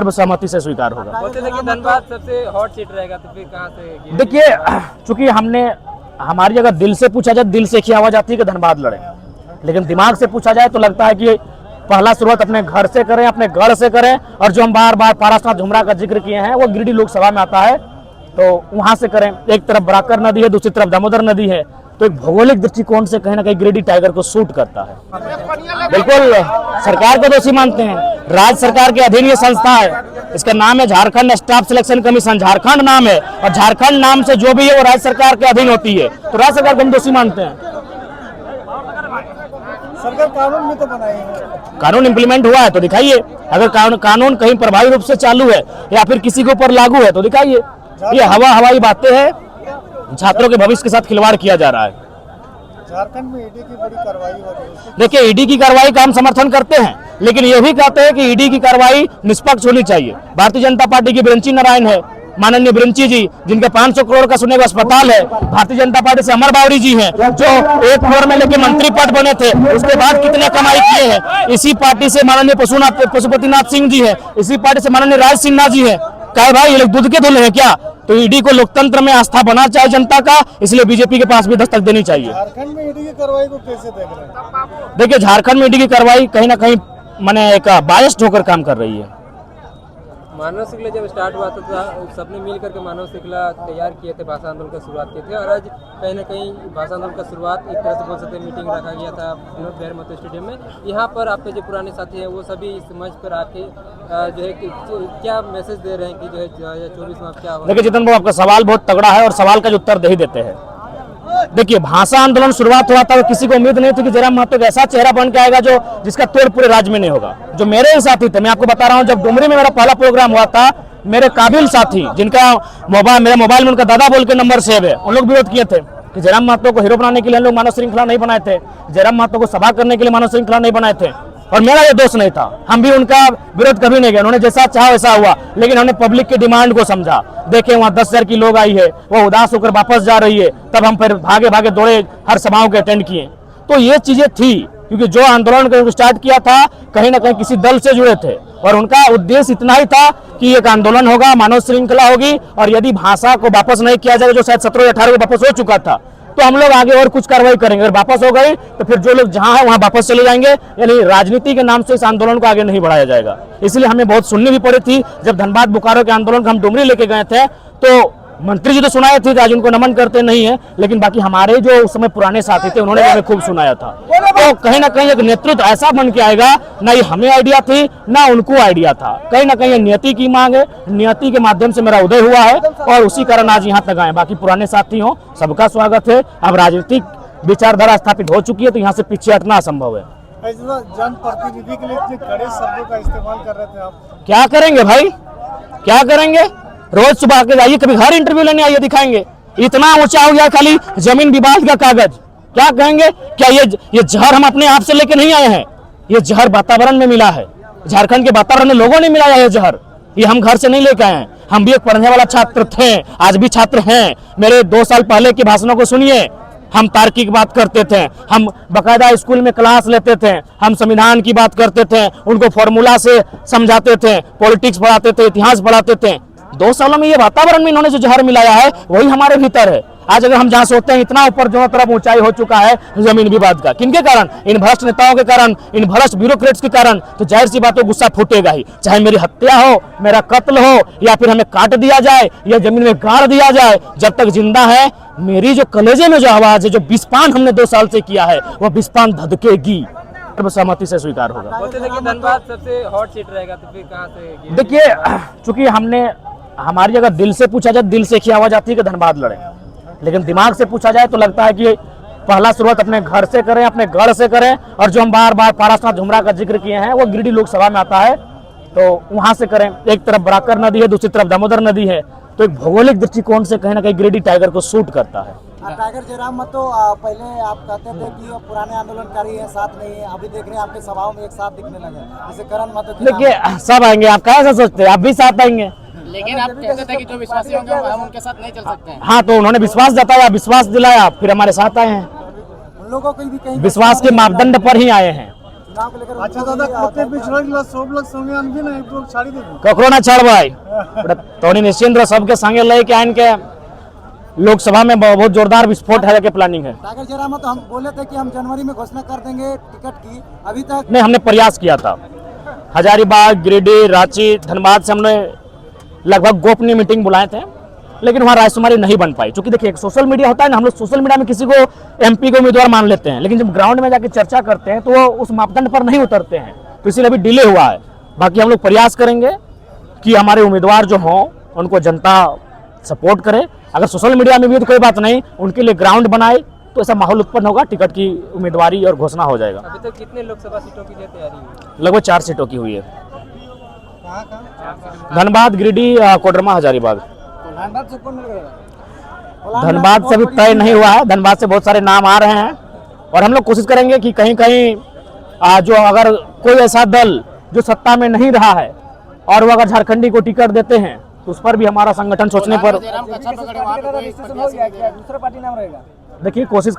सर्वसम्मति से स्वीकार होगा। धनबाद सबसे हॉट सीट रहेगा, तो फिर कहाँ से? देखिए, चूंकि हमारी अगर दिल से पूछा जाए, दिल से एक ही आवाज आती है कि धनबाद लड़े, लेकिन दिमाग से पूछा जाए तो लगता है कि पहला शुरुआत अपने घर से करें, अपने गढ़ से करें। और जो हम बार बार पारासात झुमरा का जिक्र किए हैं वो गिरिडीह लोकसभा में आता है, तो वहां से करें। एक तरफ बराकर नदी है, दूसरी तरफ दामोदर नदी है, तो एक भौगोलिक दृष्टिकोण से कहीं ना कहीं गिरिडीह टाइगर को सूट करता है। बिल्कुल सरकार को दोषी मानते हैं, राज्य सरकार के अधीन ये संस्था है, इसका नाम है Jharkhand staff selection commission. Jharkhand नाम है और झारखंड नाम से जो भी है वो राज्य सरकार के अधीन होती है, तो राज्य सरकार को हम दोषी मानते हैं। सरकार कानून में तो बनाए हैं, कानून इंप्लीमेंट हुआ है तो दिखाइए। अगर कानून कहीं प्रभावी रूप से चालू है या फिर किसी के ऊपर लागू है तो दिखाइए। ये हवाई बातें हैं, छात्रों के भविष्य के साथ खिलवाड़ किया जा रहा है। झारखंड में ईडी की बड़ी कार्रवाई हो रही है। देखिए, ईडी की कार्रवाई का हम समर्थन करते हैं, लेकिन ये भी कहते हैं कि ईडी की कार्रवाई निष्पक्ष होनी चाहिए। भारतीय जनता पार्टी की बिरंची नारायण है, माननीय बिरंची जी, जिनके 500 करोड़ का सुने हुआ अस्पताल है। भारतीय जनता पार्टी से अमर बावरी जी हैं, जो एक फ्लोर में लेके मंत्री पद बने थे, उसके बाद कितने कमाई किए हैं। इसी पार्टी से माननीय पशुपतिनाथ सिंह जी हैं, इसी पार्टी से माननीय राज सिन्हा जी हैं। कहे भाई, ये लोग दूध के धुले हैं क्या? तो ईडी को लोकतंत्र में आस्था बना चाहिए जनता का, इसलिए बीजेपी के पास भी दस्तक देनी चाहिए। झारखंड में ईडी की कार्रवाई को कैसे देख रहे हैं? देखिए, झारखंड में ईडी की कार्रवाई कहीं ना कहीं माने एक बायस्ड होकर काम कर रही है। मानव श्रृंखला जब स्टार्ट हुआ था सबने मिल करके मानव श्रृंखला तैयार किए थे, भाषा आंदोलन का शुरुआत किए थे, और आज कहीं ना कहीं भाषा आंदोलन का शुरुआत एक तरह से बोल सकते हैं मीटिंग रखा गया था विनोद बिहारी महतो स्टेडियम में। यहाँ पर आपके जो पुराने साथी हैं वो सभी इस मंच पर आके जो है क्या मैसेज दे रहे हैं कि जो है 2024 में आप क्या हो? देखिए जितन बाबू, आपका सवाल बहुत तगड़ा है और सवाल का जो उत्तर दे ही देते हैं। देखिए, भाषा आंदोलन शुरुआत हुआ था तो किसी को उम्मीद नहीं थी कि जयराम महतो एक ऐसा चेहरा बन के आएगा जो जिसका तोड़ पूरे राज्य में नहीं होगा। जो मेरे साथी थे, मैं आपको बता रहा हूँ, जब डुमरी में मेरा पहला प्रोग्राम हुआ था, मेरे काबिल साथी जिनका मेरे मोबाइल में उनका दादा बोल के नंबर सेव है, उन लोग विरोध किए थे कि जयराम महतो को हीरो बनाने के लिए हम लोग मानव श्रृंखला नहीं बनाए थे, जयराम महतो को सभा करने के लिए मानव श्रृंखला नहीं बनाए थे। और मेरा ये दोष नहीं था, हम भी उनका विरोध कभी नहीं किया। उन्होंने जैसा चाहा वैसा हुआ, लेकिन हमने पब्लिक की डिमांड को समझा। देखे वहाँ 10,000 की लोग आई है, वो उदास होकर वापस जा रही है, तब हम फिर भागे भागे दौड़े, हर सभाओं के अटेंड किए। तो ये चीजें थी, क्योंकि जो आंदोलन को स्टार्ट किया था कहीं ना कहीं किसी दल से जुड़े थे, और उनका उद्देश्य इतना ही था कि एक आंदोलन होगा, मानव श्रृंखला होगी, और यदि भाषा को वापस नहीं किया जाएगा, जो शायद 17 या 18 को वापस हो चुका था, तो हम लोग आगे और कुछ कार्रवाई करेंगे। अगर वापस हो गई तो फिर जो लोग जहां है वहां वापस चले जाएंगे, यानी राजनीति के नाम से इस आंदोलन को आगे नहीं बढ़ाया जाएगा। इसलिए हमें बहुत सुननी भी पड़ी थी। जब धनबाद बोकारो के आंदोलन को हम डुमरी लेके गए थे, तो मंत्री जी तो सुनाए थे, आज उनको नमन करते नहीं है, लेकिन बाकी हमारे जो उस समय पुराने साथी थे उन्होंने हमें खूब सुनाया था। तो कहीं ना कहीं एक नेतृत्व ऐसा बन के आएगा, ना ये हमें आइडिया थी ना उनको आइडिया था, कहीं ना कहीं नियति की मांग है, नियति के माध्यम से मेरा उदय हुआ है और उसी कारण आज यहाँ तक आए। बाकी पुराने साथी हो, सबका स्वागत है। अब राजनीतिक विचारधारा स्थापित हो चुकी है, तो यहाँ से पीछे हटना असंभव है। जनप्रतिनिधि के लिए इतने कड़े शब्दों का इस्तेमाल कर रहे थे आप, क्या करेंगे भाई, क्या करेंगे? रोज सुबह आके जाइए, कभी घर इंटरव्यू लेने आइए, दिखाएंगे। इतना ऊंचा हो गया खाली जमीन विवाद का कागज, क्या कहेंगे? क्या ये जहर हम अपने आप से लेके नहीं आए हैं, ये जहर वातावरण में मिला है, झारखंड के वातावरण में लोगों ने मिलाया है जहर, ये हम घर से नहीं लेके आए हैं। हम भी एक पढ़ने वाला छात्र थे, आज भी छात्र हैं। मेरे 2 साल पहले के भाषणों को सुनिए, हम तार्किक बात करते थे, हम बकायदा स्कूल में क्लास लेते थे, हम संविधान की बात करते थे, उनको फॉर्मूला से समझाते थे, पॉलिटिक्स पढ़ाते थे, इतिहास पढ़ाते थे। 2 सालों में ये वातावरण में इन्होंने जो जहर मिलाया है वही हमारे भीतर है। आज अगर हम जहां सोचते हैं इतना ऊपर जो तरफ ऊंचाई हो चुका है जमीन विवाद का, किनके कारण? इन भ्रष्ट नेताओं के कारण, इन भ्रष्ट ब्यूरोक्रेट्स के कारण। तो जाहिर सी बात है गुस्सा फूटेगा ही, चाहे मेरी हत्या हो, मेरा कत्ल हो, या फिर हमें काट दिया जाए या जमीन में गाड़ दिया जाए। जब तक जिंदा है, मेरी जो कलेजे में जो आवाज है, जो विस्पान हमने 2 साल से किया है, वह विस्पान धधकेगी, सर्वसम्मति से स्वीकार होगा। धनबाद सबसे हॉट सीट रहेगा, तो फिर कहाँ से? देखिए, चूंकि हमारी अगर दिल से पूछा जाए, दिल से एक ही आवाज आती है कि धनबाद लड़े, लेकिन दिमाग से पूछा जाए तो लगता है कि पहला शुरुआत अपने घर से करें, अपने गढ़ से करें। और जो हम बार बार पारासात झुमरा का जिक्र किए हैं वो गिरिडीह लोकसभा में आता है, तो वहां से करें। एक तरफ बराकर नदी है, दूसरी तरफ दामोदर नदी है, तो एक भौगोलिक दृष्टिकोण से कहीं ना कहीं गिरिडीह टाइगर को सूट करता है। टाइगर जयराम महतो पहले आप कहते थे कि पुराने आंदोलनकारी है, साथ नहीं है, अभी देख रहे हैं आपके सभाओं में एक साथ दिखने लगे, जैसे करण महतो। देखिए, सब आएंगे, आप कैसे सोचते हैं? आप भी साथ आएंगे, लेकिन आप कहते थे कि जो विश्वासी होंगे हम उनके साथ नहीं चल सकते हैं। हाँ, तो उन्होंने विश्वास जताया, विश्वास दिलाया, फिर हमारे साथ आए हैं। उन लोगों को भी कहीं विश्वास के मापदंड पर ही आए हैं। चुनाव को लेकर अच्छा दादा कोते पिछड़ा सब लोग संगे आनबी ना एक छाड़ी देबी ककरो ना छाड़ भाई तोनी निश्चिंत रहो, सबके संगे लेके आइन के लोकसभा में बहुत जोरदार विस्फोट है के प्लानिंग है। टाइगर जयराम तो हम बोले थे कि हम जनवरी में घोषणा कर देंगे टिकट की, अभी तक नहीं, हमने प्रयास किया था। हजारीबाग, गिरिडीह, रांची, धनबाद से हमने लगभग गोपनीय मीटिंग बुलाए थे, लेकिन वहाँ रायशुमारी नहीं बन पाई। क्योंकि देखिए, एक सोशल मीडिया होता है ना, हम लोग सोशल मीडिया में किसी को एमपी को उम्मीदवार मान लेते हैं, लेकिन जब ग्राउंड में जाकर चर्चा करते हैं तो वो उस मापदंड पर नहीं उतरते हैं, तो इसलिए अभी डिले हुआ है। बाकी हम लोग प्रयास करेंगे कि हमारे उम्मीदवार जो हों उनको जनता सपोर्ट करे। अगर सोशल मीडिया में भी तो कोई बात नहीं, उनके लिए ग्राउंड बनाए तो ऐसा माहौल उत्पन्न होगा, टिकट की उम्मीदवारी और घोषणा हो जाएगा। अभी तक कितने लोकसभा सीटों की तैयारी हुई? लगभग 4 सीटों की हुई है, कहाँ कहाँ धनबाद, गिरिडीह, कोडरमा, हजारीबाग। धनबाद से कौन मिलेगा? धनबाद से अभी तय नहीं हुआ है, धनबाद से बहुत सारे नाम आ रहे हैं और हम लोग कोशिश करेंगे कि कहीं कहीं जो अगर कोई ऐसा दल जो सत्ता में नहीं रहा है और वो अगर झारखंडी को टिकट देते हैं तो उस पर भी हमारा संगठन सोचने पर जयराम का अच्छा पकड़े वहाँ पे कोई प्रत्याशी नहीं है। दूसरा पार्टी नाम रहेगा। देखिए कोशिश